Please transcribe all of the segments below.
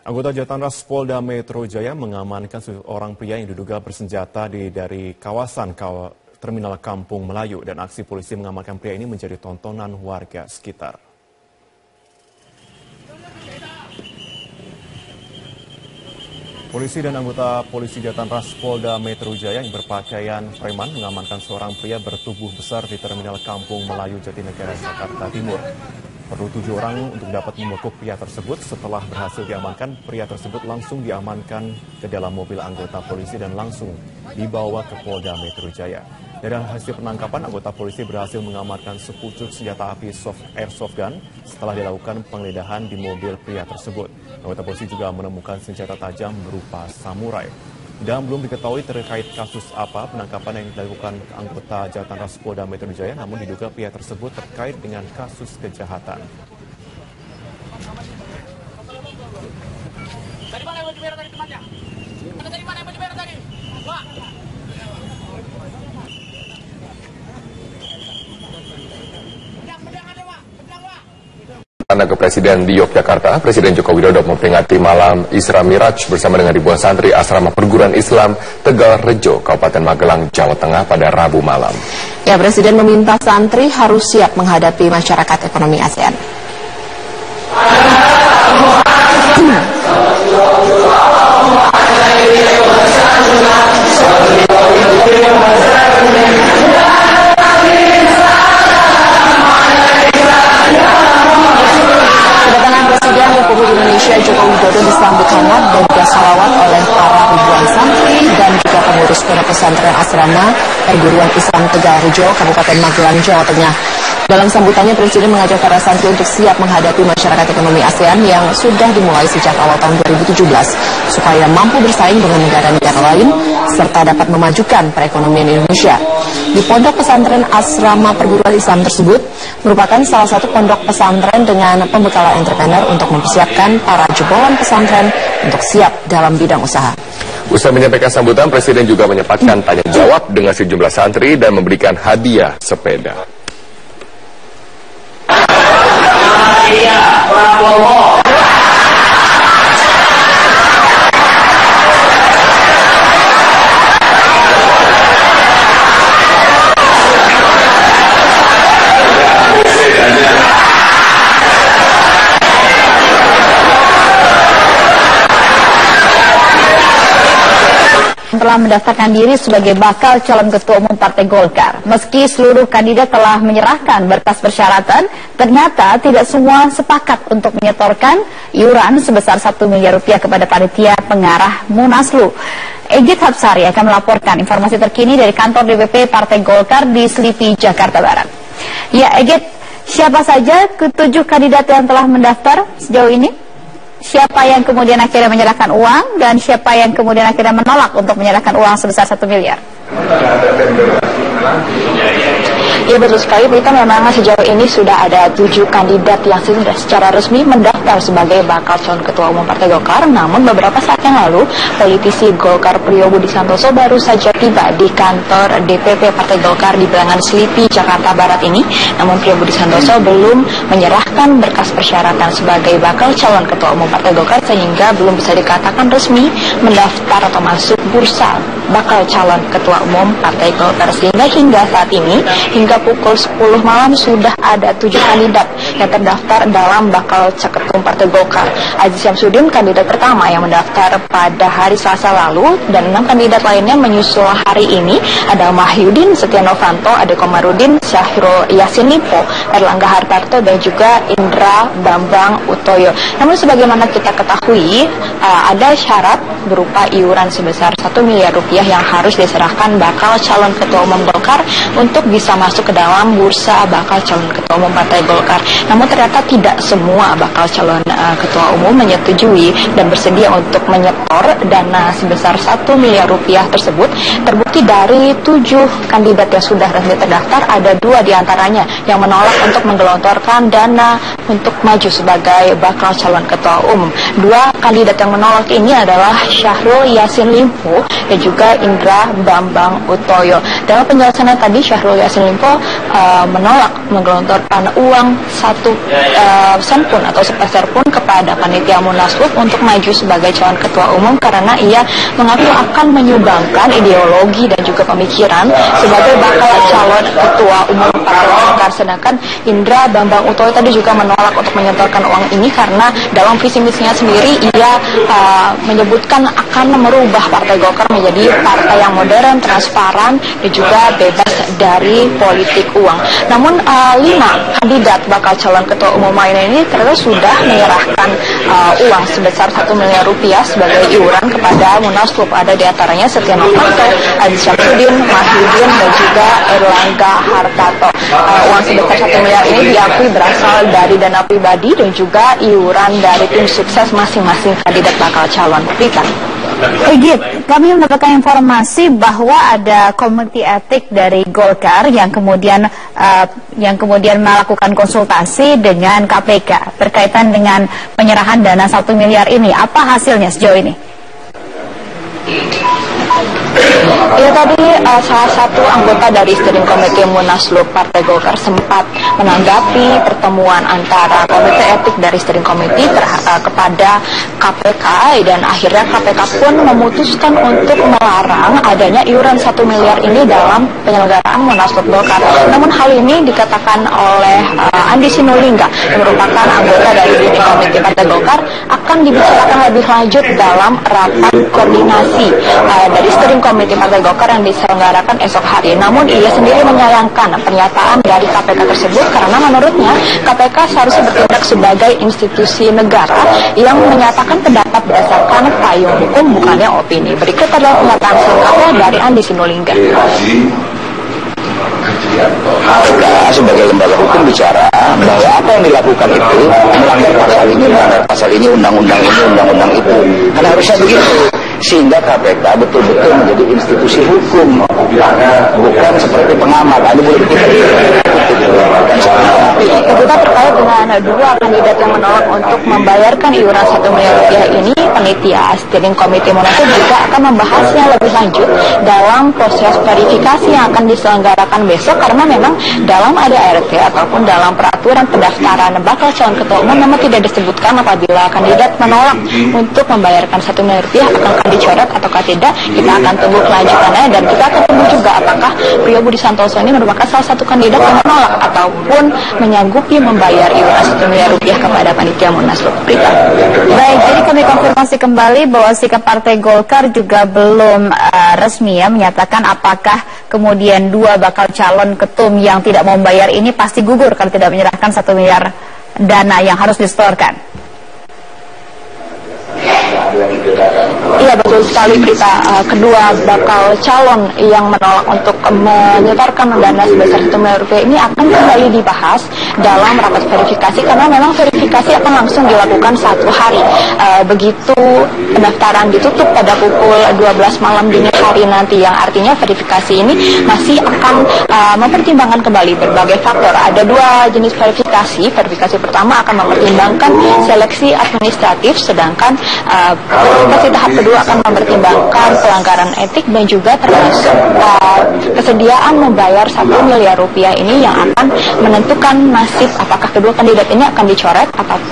Anggota Jatanras Polda Metro Jaya mengamankan seorang pria yang diduga bersenjata dari kawasan Terminal Kampung Melayu, dan aksi polisi mengamankan pria ini menjadi tontonan warga sekitar. Polisi dan anggota polisi Jatanras Polda Metro Jaya yang berpakaian preman mengamankan seorang pria bertubuh besar di Terminal Kampung Melayu, Jatinegara, Jakarta Timur. Perlu 7 orang untuk dapat membekuk pria tersebut. Setelah berhasil diamankan, pria tersebut langsung diamankan ke dalam mobil anggota polisi dan langsung dibawa ke Polda Metro Jaya. Dari hasil penangkapan, anggota polisi berhasil mengamankan sepucuk senjata api airsoft gun setelah dilakukan penggeledahan di mobil pria tersebut. Anggota polisi juga menemukan senjata tajam berupa samurai. Dan belum diketahui terkait kasus apa penangkapan yang dilakukan anggota Jatanras Polda Metro Jaya, namun diduga pihak tersebut terkait dengan kasus kejahatan. Tadi mana baju merah tadi tempatnya? Tadi mana baju merah tadi? Pak. Ke Presiden di Yogyakarta, Presiden Joko Widodo memperingati malam Isra Miraj bersama dengan ribuan santri asrama perguruan Islam Tegal Rejo, Kabupaten Magelang, Jawa Tengah pada Rabu malam. Ya, Presiden meminta santri harus siap menghadapi masyarakat ekonomi ASEAN. Indonesia Joko Widodo disambut hangat dan juga salawat oleh para ribuan santri dan juga pengurus pondok pesantren asrama perguruan Islam Tegal Rejo, Kabupaten Magelang, Jawa Tengah. Dalam sambutannya, Presiden mengajak para santri untuk siap menghadapi masyarakat ekonomi ASEAN yang sudah dimulai sejak awal tahun 2017, supaya mampu bersaing dengan negara-negara lain, serta dapat memajukan perekonomian Indonesia. Di pondok pesantren asrama perguruan Islam tersebut merupakan salah satu pondok pesantren dengan pembekalan entrepreneur untuk mempersiapkan para jebolan pesantren untuk siap dalam bidang usaha. Usai menyampaikan sambutan, Presiden juga menyempatkan tanya jawab dengan sejumlah santri dan memberikan hadiah sepeda. Telah mendaftarkan diri sebagai bakal calon ketua umum Partai Golkar. Meski seluruh kandidat telah menyerahkan berkas persyaratan, ternyata tidak semua sepakat untuk menyetorkan iuran sebesar 1 miliar rupiah kepada panitia pengarah Munaslu. Egit Hapsari akan melaporkan informasi terkini dari kantor DPP Partai Golkar di Selipi, Jakarta Barat. Ya, Egit, siapa saja ke-7 kandidat yang telah mendaftar sejauh ini? Siapa yang kemudian akhirnya menyerahkan uang dan siapa yang kemudian akhirnya menolak untuk menyerahkan uang sebesar 1 miliar? Ya, betul sekali, Berita. Memang sejauh ini sudah ada 7 kandidat yang sudah secara resmi mendaftar sebagai bakal calon ketua umum Partai Golkar. Namun beberapa saat yang lalu, politisi Golkar Priyo Budi Santoso baru saja tiba di kantor DPP Partai Golkar di Bilangan Selipi, Jakarta Barat ini. Namun Priyo Budi Santoso belum menyerahkan berkas persyaratan sebagai bakal calon ketua umum Partai Golkar, sehingga belum bisa dikatakan resmi mendaftar atau masuk bursa bakal calon ketua umum Partai Golkar. Sehingga hingga saat ini, hingga pukul 10 malam sudah ada 7 kandidat yang terdaftar dalam bakal caketum Partai Golkar. Aziz Syamsuddin kandidat pertama yang mendaftar pada hari Selasa lalu, dan 6 kandidat lainnya menyusul hari ini ada Mahyudin Setia Novanto, Ade Komarudin, Syahrul Yassin Limpo, Erlangga Hartarto, dan juga Indra Bambang Utoyo. Namun sebagaimana kita ketahui, ada syarat berupa iuran sebesar 1 miliar rupiah yang harus diserahkan bakal calon ketua umum Golkar untuk bisa masuk ke dalam bursa bakal calon ketua umum Partai Golkar. Namun ternyata tidak semua bakal calon ketua umum menyetujui dan bersedia untuk menyetor dana sebesar 1 miliar rupiah tersebut. Terbukti dari 7 kandidat yang sudah resmi terdaftar, ada 2 diantaranya yang menolak untuk menggelontorkan dana untuk maju sebagai bakal calon ketua umum. 2 kandidat yang menolak ini adalah Syahrul Yassin Limpo dan juga Indra Bambang Utoyo. Dalam penjelasannya tadi, Syahrul Yassin Limpo menolak menggelontorkan uang 1 sen pun atau 10 berpeser pun kepada panitia Munaslup untuk maju sebagai calon ketua umum karena ia mengaku akan menyumbangkan ideologi dan juga pemikiran sebagai bakal calon ketua umum Partai Golkar. Sedangkan Indra Bambang Utoyo tadi juga menolak untuk menyetorkan uang ini karena dalam visi misinya sendiri ia menyebutkan akan merubah Partai Golkar menjadi partai yang modern, transparan, dan juga bebas dari politik uang. Namun 5 kandidat bakal calon ketua umum lainnya ini ternyata sudah menyerahkan uang sebesar 1 miliar rupiah sebagai iuran kepada Munaslup. Ada di antaranya Setia Novanto, Aziz Syamsuddin, Mahyudin, dan juga Erlangga Hartarto. Uang sebesar 1 miliar ini diakui berasal dari dana pribadi dan juga iuran dari tim sukses masing-masing kandidat bakal calon. Rita. Egit, kami mendapatkan informasi bahwa ada komite etik dari Golkar yang kemudian melakukan konsultasi dengan KPK berkaitan dengan penyerahan dana 1 miliar ini. Apa hasilnya sejauh ini? Ya, tadi salah satu anggota dari steering komite Munaslup Partai Golkar sempat menanggapi pertemuan antara komite etik dari steering komite kepada KPK, dan akhirnya KPK pun memutuskan untuk melarang adanya iuran 1 miliar ini dalam penyelenggaraan Munaslup Golkar. Namun hal ini dikatakan oleh Andi Sinulinga yang merupakan anggota dari steering komite Partai Golkar akan dibicarakan lebih lanjut dalam rapat koordinasi dari steering komite Partai Golkar yang diselenggarakan esok hari. Namun ia sendiri menyayangkan pernyataan dari KPK tersebut karena menurutnya KPK seharusnya bertindak sebagai institusi negara yang menyatakan pendapat berdasarkan payung hukum, bukannya opini. Berikut adalah pernyataan selengkapnya dari Andi Sinulinga. KPK sebagai lembaga hukum bicara bahwa apa yang dilakukan itu melanggar pasal ini, undang-undang ini, undang-undang itu. Karena harusnya begitu, sehingga KPK betul-betul menjadi institusi hukum, bukan seperti pengamat. Ada boleh kita Kita terkait dengan 2 kandidat yang menolak untuk membayarkan iuran 1 miliar rupiah ini, panitia steering komite Munaslup juga akan membahasnya lebih lanjut dalam proses verifikasi yang akan diselenggarakan besok, karena memang dalam ADART ataupun dalam peraturan pendaftaran bakal calon ketua umum memang tidak disebutkan apabila kandidat menolak untuk membayarkan 1 miliar rupiah akan dicoret ataukah tidak. Kita akan tunggu kelanjutannya, dan kita akan tunggu juga apakah Priyo Budi Santoso ini merupakan salah satu kandidat yang menolak ataupun menyanggupi membayar iuran 1 miliar rupiah kepada panitia Munaslup. Baik, jadi kami konfirmasi kembali bahwa sikap Partai Golkar juga belum resmi ya menyatakan apakah kemudian 2 bakal calon ketum yang tidak mau membayar ini pasti gugur kalau tidak menyerahkan 1 miliar dana yang harus disetorkan. Iya, betul sekali, Prita. Kedua bakal calon yang menolak untuk menyetorkan dana sebesar 1 miliar rupiah ini akan kembali dibahas dalam rapat verifikasi, karena memang verifikasi akan langsung dilakukan 1 hari. Begitu pendaftaran ditutup pada pukul 12 malam dini hari nanti, yang artinya verifikasi ini masih akan mempertimbangkan kembali berbagai faktor. Ada 2 jenis verifikasi. Verifikasi pertama akan mempertimbangkan seleksi administratif, sedangkan verifikasi tahap kedua akan mempertimbangkan pelanggaran etik dan juga termasuk kesediaan membayar 1 miliar rupiah ini yang akan menentukan nasib apakah kedua kandidat ini akan dicoret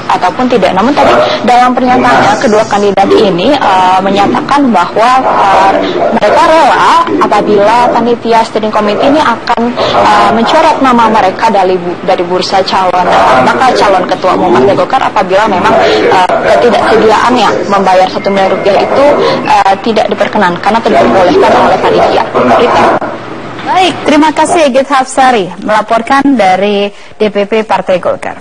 ataupun tidak. Namun tadi dalam pernyataannya kedua kandidat ini menyatakan bahwa mereka rela apabila panitia steering committee ini akan mencoret nama mereka dari bursa bakal calon ketua umum Partai Golkar apabila memang ketidaksediaannya membayar 1 miliar rupiah itu tidak diperkenankan karena tidak diperbolehkan oleh panitia. Baik, terima kasih Egit Hafsari melaporkan dari DPP Partai Golkar.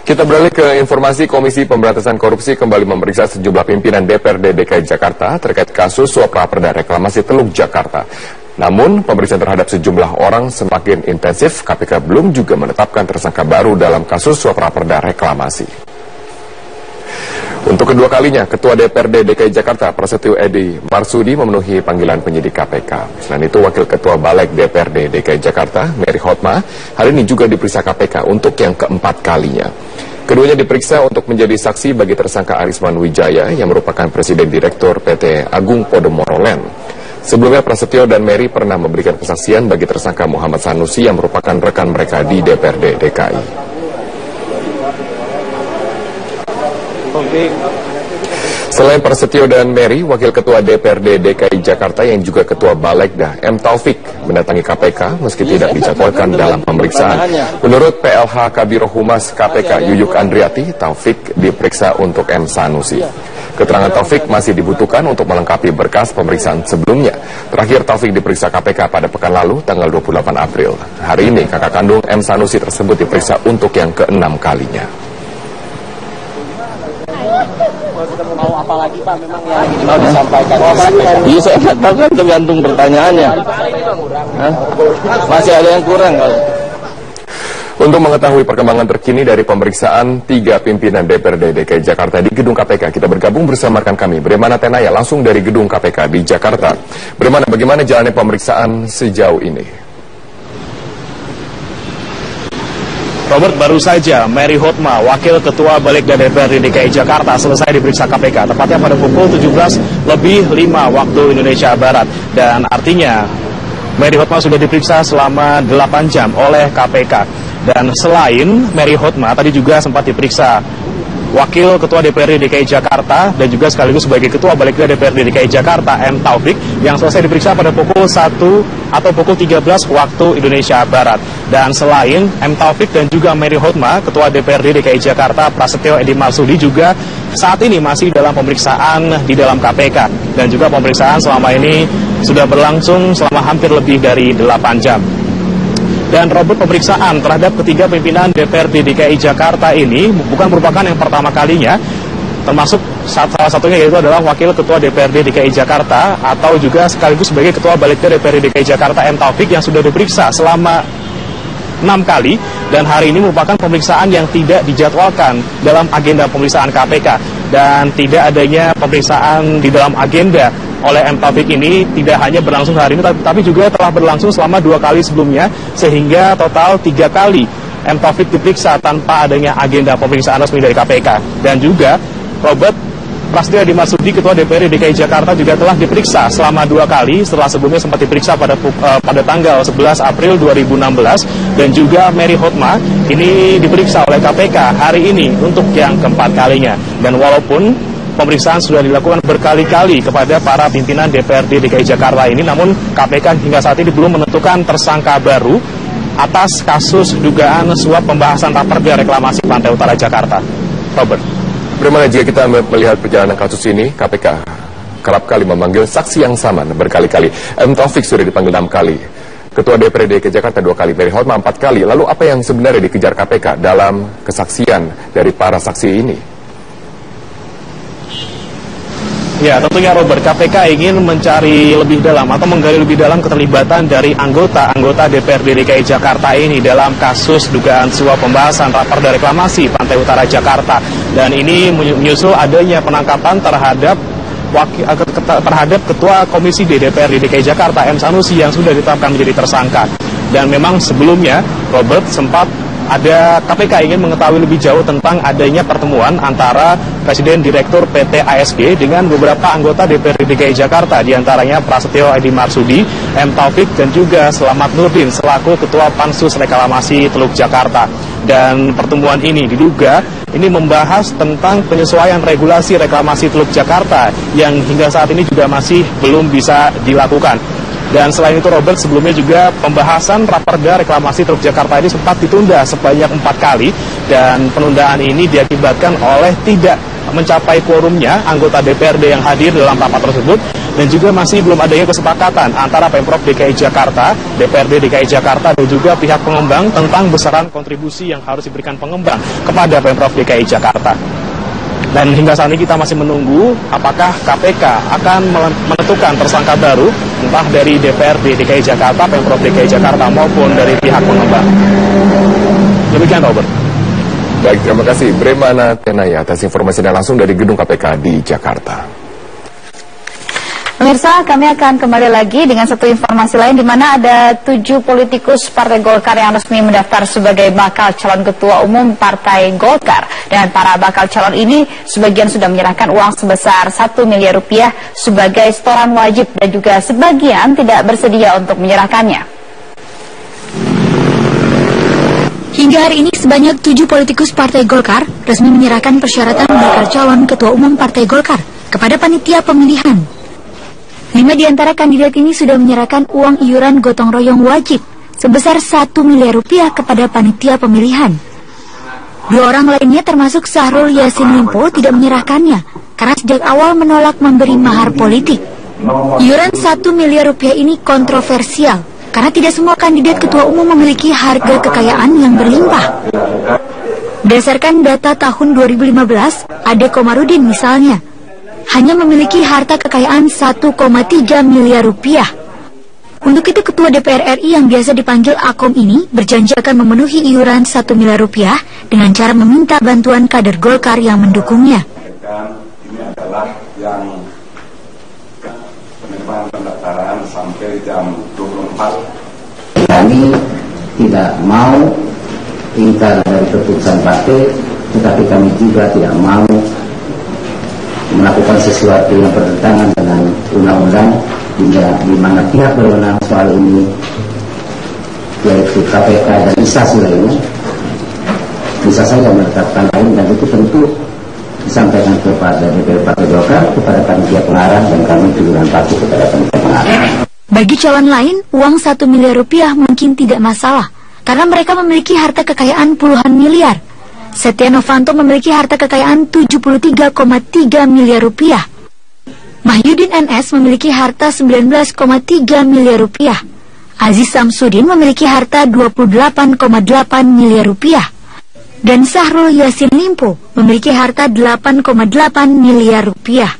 Kita beralih ke informasi. Komisi Pemberantasan Korupsi kembali memeriksa sejumlah pimpinan DPRD DKI Jakarta terkait kasus suap raperda reklamasi Teluk Jakarta. Namun, pemeriksaan terhadap sejumlah orang semakin intensif. KPK belum juga menetapkan tersangka baru dalam kasus suap raperda reklamasi. Untuk kedua kalinya, Ketua DPRD DKI Jakarta Prasetyo Edy Marsudi memenuhi panggilan penyidik KPK. Selain itu, Wakil Ketua Balik DPRD DKI Jakarta, Mary Hotma, hari ini juga diperiksa KPK untuk yang keempat kalinya. Keduanya diperiksa untuk menjadi saksi bagi tersangka Arisman Wijaya yang merupakan Presiden Direktur PT Agung Podomoro Land. Sebelumnya, Prasetyo dan Mary pernah memberikan kesaksian bagi tersangka Muhammad Sanusi yang merupakan rekan mereka di DPRD DKI. Taufik. Selain Prasetyo dan Mary, Wakil Ketua DPRD DKI Jakarta yang juga Ketua Balegda M. Taufik mendatangi KPK meski tidak dijadwalkan dalam pemeriksaan. Menurut PLH Kabiro Humas KPK Yuyuk Andriati, Taufik diperiksa untuk M. Sanusi. Keterangan Taufik masih dibutuhkan untuk melengkapi berkas pemeriksaan sebelumnya. Terakhir Taufik diperiksa KPK pada pekan lalu, tanggal 28 April. Hari ini kakak kandung M. Sanusi tersebut diperiksa untuk yang ke-6 kalinya. Mau apa lagi Pak memang yang mau disampaikan? Iya saya nggak tahu kan tergantung pertanyaannya. Masih ada yang kurang kalau. Untuk mengetahui perkembangan terkini dari pemeriksaan 3 pimpinan DPRD DKI Jakarta di gedung KPK, kita bergabung bersama rekan kami Bremana Tenaya langsung dari gedung KPK di Jakarta. Bremana, bagaimana jalannya pemeriksaan sejauh ini? Robert, baru saja Mary Hotma, Wakil Ketua Balegda DPRD DKI Jakarta selesai diperiksa KPK, tepatnya pada pukul 17:05 waktu Indonesia Barat. Dan artinya Mary Hotma sudah diperiksa selama 8 jam oleh KPK. Dan selain Mary Hotma, tadi juga sempat diperiksa Wakil Ketua DPRD DKI Jakarta dan juga sekaligus sebagai Ketua Balegda DPRD DKI Jakarta M. Taufik yang selesai diperiksa pada pukul 1 atau pukul 13 waktu Indonesia Barat. Dan selain M. Taufik dan juga Mary Hotma, Ketua DPRD DKI Jakarta Prasetyo Edy Marsudi juga saat ini masih dalam pemeriksaan di dalam KPK. Dan juga pemeriksaan selama ini sudah berlangsung selama hampir lebih dari 8 jam. Dan Robert, pemeriksaan terhadap ketiga pimpinan DPRD DKI Jakarta ini bukan merupakan yang pertama kalinya, termasuk salah satunya yaitu adalah Wakil Ketua DPRD DKI Jakarta atau juga sekaligus sebagai Ketua Balegda DPRD DKI Jakarta M. Taufik yang sudah diperiksa selama 6 kali, dan hari ini merupakan pemeriksaan yang tidak dijadwalkan dalam agenda pemeriksaan KPK. Dan tidak adanya pemeriksaan di dalam agenda oleh M. Taufik ini tidak hanya berlangsung hari ini, tapi juga telah berlangsung selama 2 kali sebelumnya, sehingga total 3 kali M. Taufik diperiksa tanpa adanya agenda pemeriksaan resmi dari KPK. Dan juga Robert, Prasetyo Edy Marsudi, Ketua DPRD DKI Jakarta juga telah diperiksa selama 2 kali, setelah sebelumnya sempat diperiksa pada tanggal 11 April 2016, dan juga Mary Hotma ini diperiksa oleh KPK hari ini untuk yang keempat kalinya. Dan walaupun pemeriksaan sudah dilakukan berkali-kali kepada para pimpinan DPRD DKI Jakarta ini, namun KPK hingga saat ini belum menentukan tersangka baru atas kasus dugaan suap pembahasan raperda reklamasi Pantai Utara Jakarta. Robert. Bagaimana jika kita melihat perjalanan kasus ini, KPK kerap kali memanggil saksi yang sama berkali-kali. M. Taufik sudah dipanggil 6 kali, Ketua DPRD DKI Jakarta 2 kali, Mary Hotma 4 kali. Lalu apa yang sebenarnya dikejar KPK dalam kesaksian dari para saksi ini? Ya, tentunya Robert, KPK ingin mencari lebih dalam atau menggali lebih dalam keterlibatan dari anggota DPRD DKI Jakarta ini dalam kasus dugaan suap pembahasan raperda reklamasi Pantai Utara Jakarta. Dan ini menyusul adanya penangkapan terhadap Ketua Komisi DPRD DKI Jakarta M. Sanusi yang sudah ditetapkan menjadi tersangka. Dan memang sebelumnya Robert sempat ada KPK ingin mengetahui lebih jauh tentang adanya pertemuan antara Presiden Direktur PT ASG dengan beberapa anggota DPRD DKI Jakarta, diantaranya Prasetyo Edy Marsudi, M. Taufik, dan juga Selamat Nurdin selaku Ketua Pansus Reklamasi Teluk Jakarta. Dan pertemuan ini diduga ini membahas tentang penyesuaian regulasi reklamasi Teluk Jakarta yang hingga saat ini juga masih belum bisa dilakukan. Dan selain itu Robert, sebelumnya juga pembahasan raperda reklamasi Teluk Jakarta ini sempat ditunda sebanyak 4 kali, dan penundaan ini diakibatkan oleh tidak mencapai quorumnya anggota DPRD yang hadir dalam rapat tersebut, dan juga masih belum adanya kesepakatan antara Pemprov DKI Jakarta, DPRD DKI Jakarta, dan juga pihak pengembang tentang besaran kontribusi yang harus diberikan pengembang kepada Pemprov DKI Jakarta. Dan hingga saat ini kita masih menunggu apakah KPK akan menentukan tersangka baru, entah dari DPRD DKI Jakarta, Pemprov DKI Jakarta, maupun dari pihak pengembang. Demikian, Robert. Baik, terima kasih Bremana Tenaya atas informasinya langsung dari gedung KPK di Jakarta. Pemirsa, kami akan kembali lagi dengan satu informasi lain, di mana ada 7 politikus Partai Golkar yang resmi mendaftar sebagai bakal calon ketua umum Partai Golkar. Dan para bakal calon ini sebagian sudah menyerahkan uang sebesar 1 miliar rupiah sebagai setoran wajib, dan juga sebagian tidak bersedia untuk menyerahkannya. Hingga hari ini sebanyak 7 politikus Partai Golkar resmi menyerahkan persyaratan bakal calon Ketua Umum Partai Golkar kepada panitia pemilihan. 5 di antara kandidat ini sudah menyerahkan uang iuran gotong royong wajib sebesar 1 miliar rupiah kepada panitia pemilihan. 2 orang lainnya termasuk Syahrul Yassin Limpo tidak menyerahkannya karena sejak awal menolak memberi mahar politik. Iuran 1 miliar rupiah ini kontroversial karena tidak semua kandidat ketua umum memiliki harga kekayaan yang berlimpah. Berdasarkan data tahun 2015, Ade Komarudin misalnya hanya memiliki harta kekayaan 1,3 miliar rupiah. Untuk itu Ketua DPR RI yang biasa dipanggil Akom ini berjanji akan memenuhi iuran 1 miliar rupiah dengan cara meminta bantuan kader Golkar yang mendukungnya. Ini adalah yang penerimaan pendaftaran sampai jam 24. Kami tidak mau ingkar dari keputusan partai, tetapi kami juga tidak mau melakukan sesuatu yang bertentangan dengan undang-undang, hingga di mana pihak berwenang soal ini, yaitu KPK dan instansi lainnya, bisa saja menetapkan lain, dan itu tentu disampaikan kepada DPR Partai Golkar, kepada panitia pengarah, dan kami juga patuh kepada panitia pengarah. Bagi calon lain, uang 1 miliar rupiah mungkin tidak masalah, karena mereka memiliki harta kekayaan puluhan miliar. Setia Novanto memiliki harta kekayaan 73,3 miliar rupiah. Mahyudin NS memiliki harta 19,3 miliar rupiah. Aziz Samsudin memiliki harta 28,8 miliar rupiah. Dan Syahrul Yassin Limpo memiliki harta 8,8 miliar rupiah.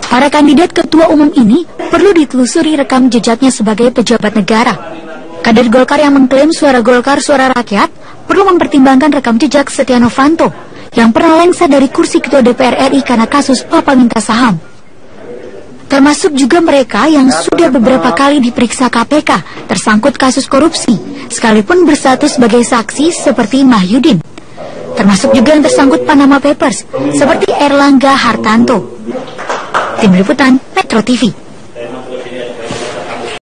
Para kandidat ketua umum ini perlu ditelusuri rekam jejaknya sebagai pejabat negara. Kader Golkar yang mengklaim suara Golkar suara rakyat perlu mempertimbangkan rekam jejak Setia Novanto yang pernah lengser dari kursi Ketua DPR RI karena kasus papa minta saham. Termasuk juga mereka yang sudah beberapa kali diperiksa KPK tersangkut kasus korupsi, sekalipun berstatus sebagai saksi seperti Mahyudin. Termasuk juga yang tersangkut Panama Papers seperti Erlangga Hartanto. Tim Liputan Metro TV.